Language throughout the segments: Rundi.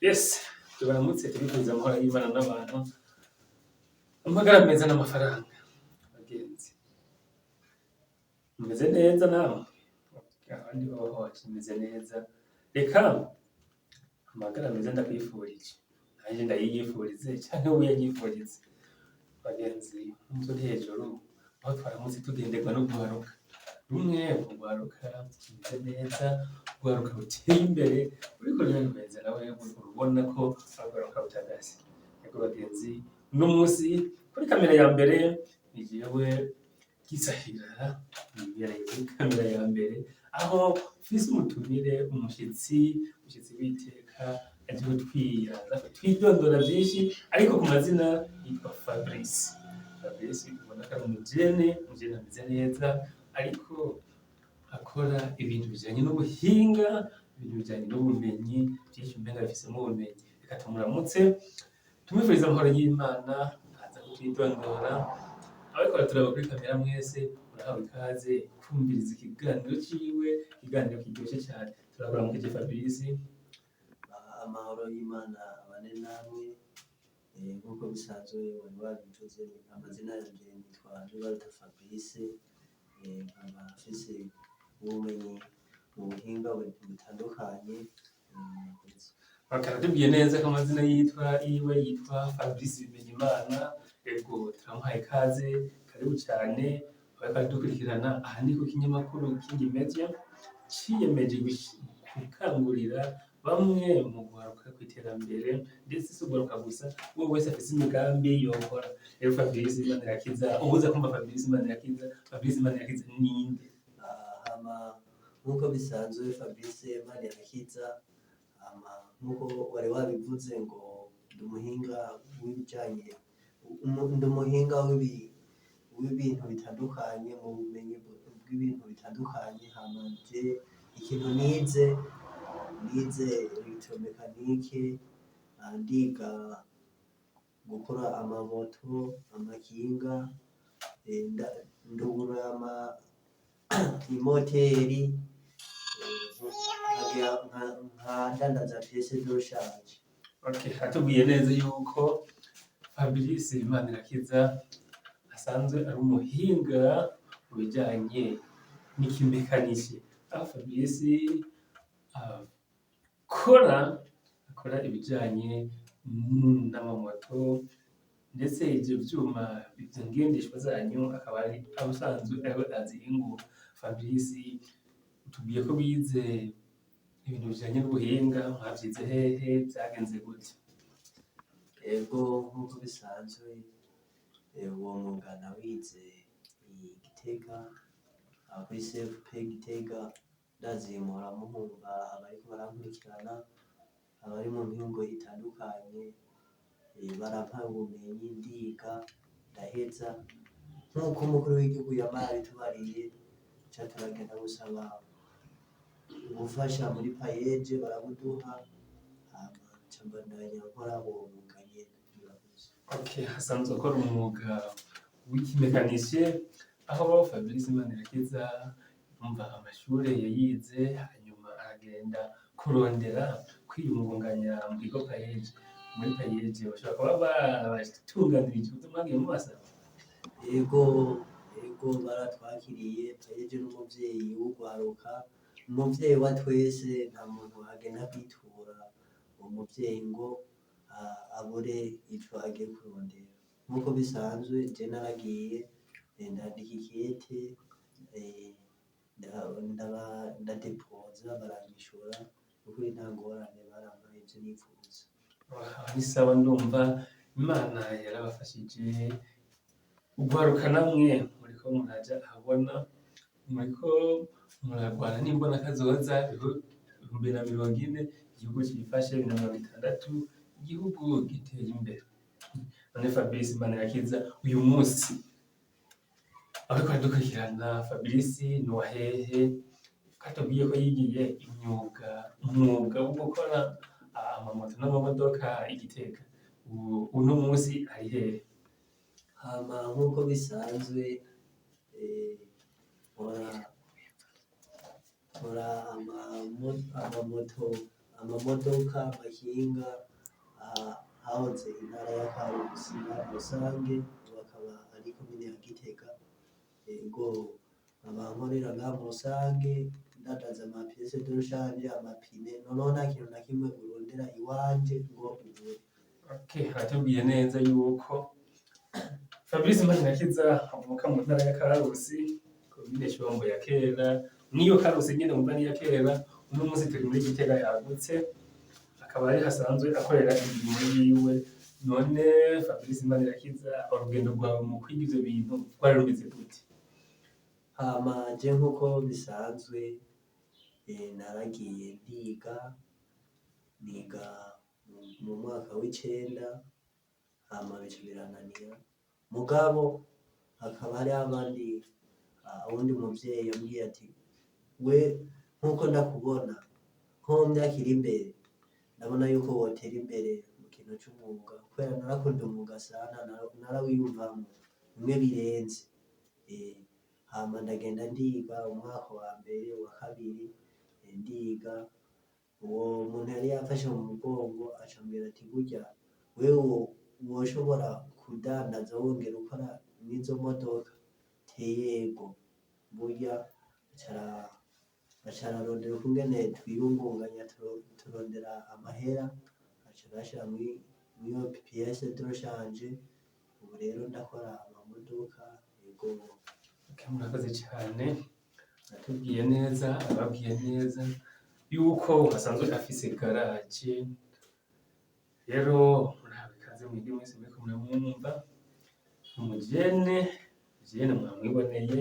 Yes, tubaramutse tubifuriza amahoro y'Imana n'abantu, amagara meza n'amafaranga. Bagenzi, mumeze neza namwe? Abandi hoho kimeze neza. Reka amagara meza ndakwifurije, nanjye ndayiyifurize canke we yanyifurize. Bagenzi, turi hejuru aho twaramutse tugenderwa no guharuka. Rumwe mu guharuka kimeze neza, guharuka ruteye imbere, uriko ruremeza nawe urubona ko guharuka butagase. Yego bagenzi, uno musi kuri kamera ya mbere ni jewe Gisahira, nibereye kuri kamera ya mbere, aho mfise umutumire, umushitsi w'iteka aje twidondora vyinshi, ariko ku mazina yitwa Fabrice. Fabrice ubona ko ari umujene ameze neza, ariko akora ibintu bijanye n'ubuhinga, ibintu bijanye n'ubumenyi, vyinshi umenga abifisemwo ubumenyi. Reka tumuramutse, tumwifurize amahoro y'Imana, aza kutwidondora. Abariko baraturaba kuri kamera mwese murahawe ikaze kumviriza ikiganiro ciwe, ikiganiro kiryoshe cane. Turakuramukije Fabrice. Amahoro y'Imana abane namwe. Nk'uko bisanzwe wari wabivuze, amazina yanje nitwa Nibaruta Fabrice, nkaba mfise ubumenyi mu buhinga butandukanye. Baratubwiye neza ko amazina yiwe yitwa Fabrice Bimenyimana. Ego turamuhaye ikaze, karibu cane. Abariko baradukurikirana aha ni ku kinyamakuru King Media ciyemeje gukangurira bamwe mu guharuka kw'iterambere, ndetse si uguharuka gusa, uwo wese afise imigambi yokora. Rero Fabrice Manirakiza, ubuza kumva Fabrice Manirakiza, Fabrice Manirakiza ninde? Nk'uko bisanzwe Fabrice Manirakiza, nk'uko wari wabivuze ngo ndi umuhinga w'ibijanye, ndi umuhinga w'ibintu bitandukanye, mu bumenyi bw'ibintu bitandukanye. Hama je ikintu nize electromekanike, ndiga gukora amamoto, amakinga, ndugura imoteri, nkadandaza pièce de rechange. Okay, hatubwiye neza yuko Fabrice Manirakiza asanzwe ari umuhinga mu bijanye n'ikimekanike. Aho Fabrice akora ibijanye n'amamoto, ndetse ivyo vyuma, ivyo ngendeshwa zanyu akaba ari asanzwe azihingura. Fabrice, utubwiye ko wize ibintu bijanye n'ubuhinga, mwavyize hehe, vyagenze gute? Ego nk'uko bisanzwe, uwo mwuga nawize i Gitega, kuri CFP Gitega. Ndazimura muhumba abariko barankurikirana, abari mu mihingo itandukanye, barampaye ubumenyi, ndiga ndaheza. Nk'uko umukuru w'igihugu yamara abitubariye, ca turagenda gusaba ubufasha muri payeje, barabuduha, hama nca mbandanya nkora uwo mwuga nyene. Okay, hasanzwe akora umwuga w'ikimekanike, aho Fabrice Manirakiza umva amashure yayize, hanyuma aragenda kurondera kwiyungunganya mu kigo payeje. Muri payeje bashobora kuba barabatunganirije ivyo mwagiye mubasaba? Ego baratwakiriye. Payeje n'umuvyeyi w'ugwaruka, umuvyeyi wa twese, nta muntu agenda kwitura umuvyeyi ngo abure ico agiye kurondera. Nk'uko bisanzwe je naragiye ndandika ikete, ndadepoza, baranyishura, ukuri nta ngorane, barampaye ivyo nipfuza. Ni sawa, ndumva Imana yarabafashije. Ugwaruka namwe muriko muraja ahabona, muriko murarwana n'imbonakazoza 2040, igihugu cifashe 2060, igihugu giteye imbere. None Fabrice Manirakiza, uyu musi abariko baradukurikirana, Fabrice ni uwa hehe? Katubwiye ko yigiye umwuga wo gukora amamoto n'amamodoka i Gitega. Uno musi ari hehe? Hama nk'uko bisanzwe, nkora amamoto, amamodoka amakinga hahoze intara ya Karusi Rusange ubu akaba ari komine ya Gitega. Ego nkaba nkorera ngaha mu Rusange ndandaza amapiyese de rushanje amapine noneho nta kintu na kimwe urondera iwanje ngo ubure. Okay, aratubwiye neza yuko Fabrice Manirakiza avuka mu ntara ya Karusi komine Shombo ya kera, niyo Karusi nyene mumva niya kera, uno munsi turi muri Gitega yagutse, akaba ari hasanzwe akorera imirimo yiwe. None Fabrice Manirakiza, urugendo rwawe mu kwiga ivyo bintu rwari rumeze gute? Hama je nkuko bisanzwe naragiye niga mu mwaka w'icenda hama bica birananira, mugabo hakaba hari abandi uwundi muvyeyi yambwiye ati we nkuko ndakubona nko mu myaka iri imbere ndabona yuko wotera imbere mu kintu c'umwuga, kubera narakunda umwuga sana narawiyumvamwo bimwe birenze. Hama ndagenda ndiga umwaka wa mbere wa kabiri ndiga, uwo muntu yari yamfashe mu mugongo aca ambwira ati burya wewe woshobora kudandaza wongera ukora n'izo modoka? Yego. Burya aca ararondera ukungene twiyungunganya turondera amahera aca arashira mw'iyo piyese de rushanje, ubu rero ndakora amamodoka. Yego. Okay, murakoze cyane, atubwiye neza ababwiye neza yuko asanzwe afise garage. Rero murabe kaze mwige mwese muriko muramwumva, umujene mwamwiboneye,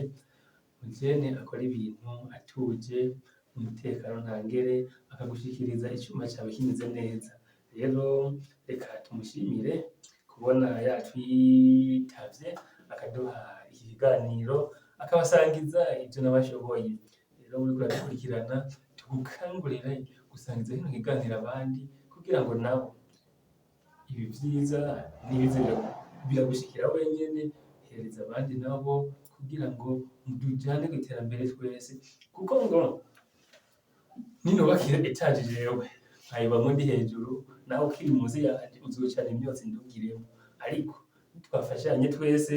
umujene akora ibintu atuje umutekano ntangere, akagushikiriza icuma cawe kimeze neza. Rero reka tumushimire kubona yatwitavye akaduha iki kiganiro akabasangiza ivyo nabashoboye. Rero uriko uradukurikirana tugukangurire gusangiza kino kiganiro abandi kugira ngo nabo ibi vyiza nibize biragushikira wenyene, hereza abandi nabo kugira ngo mudujane kw'iterambere twese, kuko ngo ninubakira etaje jewe nkayibamwo ndi hejuru naho ukiri munsi yanje uzocana imyotsi ndugiremwo, ariko twafashanye twese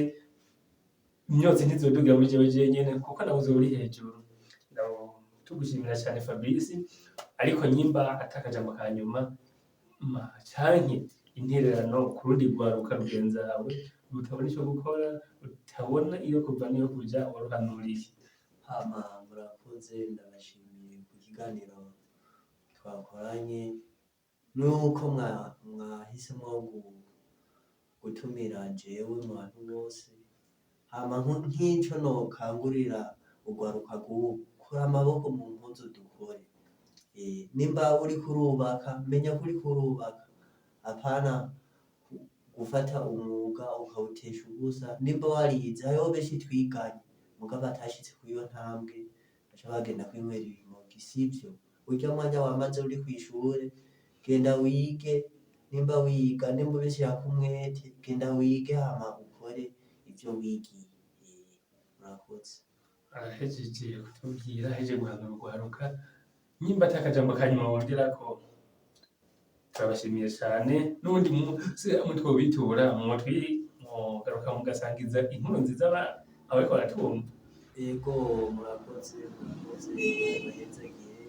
imyotsi ntizodugira muri jewe jenyene kuko nawe uzoba uri hejuru. Tugushimira cyane Fabrice, ariko nyimba atakajambo ka nyuma canke intererano ku rundi rwaruka rugenzawe rutabona ico gukora, rutabona iyo kuva niyo kuja, waruhanuriye? Hama murakoze, ndabashimiye ku kiganiro twakoranye, nuko mwahisemwo gutumira jewe mu bantu bose. Hama nk'ico nokangurira urwaruka gukura amaboko mu mpuzu dukore. Nimba uriko urubaka menya ko uriko urubaka, apana gufata umwuga ukawutesha ubusa. Nimba warize, hariho benshi twiganye mugabo batashitse kw'iyo ntambwe baca bagenda kwinywera ibimogi, sivyo? Urya mwanya wamaze uri kw'ishure genda wige, nimba wiga nimba ubishirako umwete genda wige hama ukore ivyo wigiye. Murakoze. Arahejeje kutubwira, ahejeje guhanura urwaruka, nyimba atakajambo ka nyuma wongerako turabashimiye cane. N'ubundi munsi hamwe twobitura mwogaruka mugasangiza inkuru nziza abariko baratumva. Yego, murakoze bahezagiye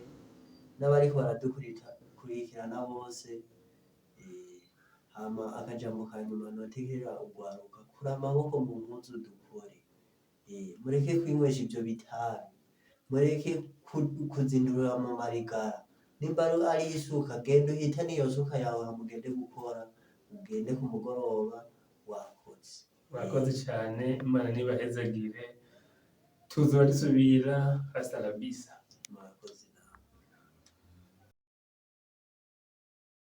n'abariko baradukurikirana bose. Hama akajambo ka nyuma notekerera urwaruka, kura amaboko mu mpuzu dukore. Mureke kwinywesha ivyo bitabi, mureke kuzindurira mu marigara. Nimba ari isuka genda uhitane iyo suka yawe hama ugende gukora, ugende ku mugoroba wakoze. Murakoze cyane, Imana nibahezagire, tuzoba dusubira. Hasta la vista.